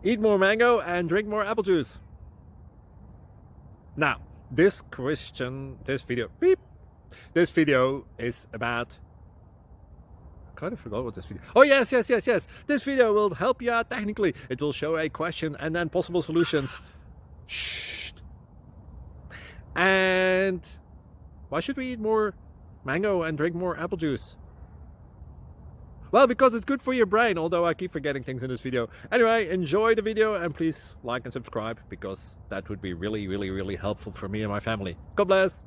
Eat more mango and drink more apple juice. Now, this video is about... I kind of forgot what this video... Oh, yes. This video will help you out technically. It will show a question and then possible solutions. Shh. And why should we eat more mango and drink more apple juice? Well, because it's good for your brain, although I keep forgetting things in this video. Anyway, enjoy the video and please like and subscribe, because that would be really helpful for me and my family. God bless!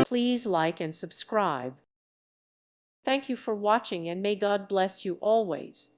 Please like and subscribe. Thank you for watching and may God bless you always.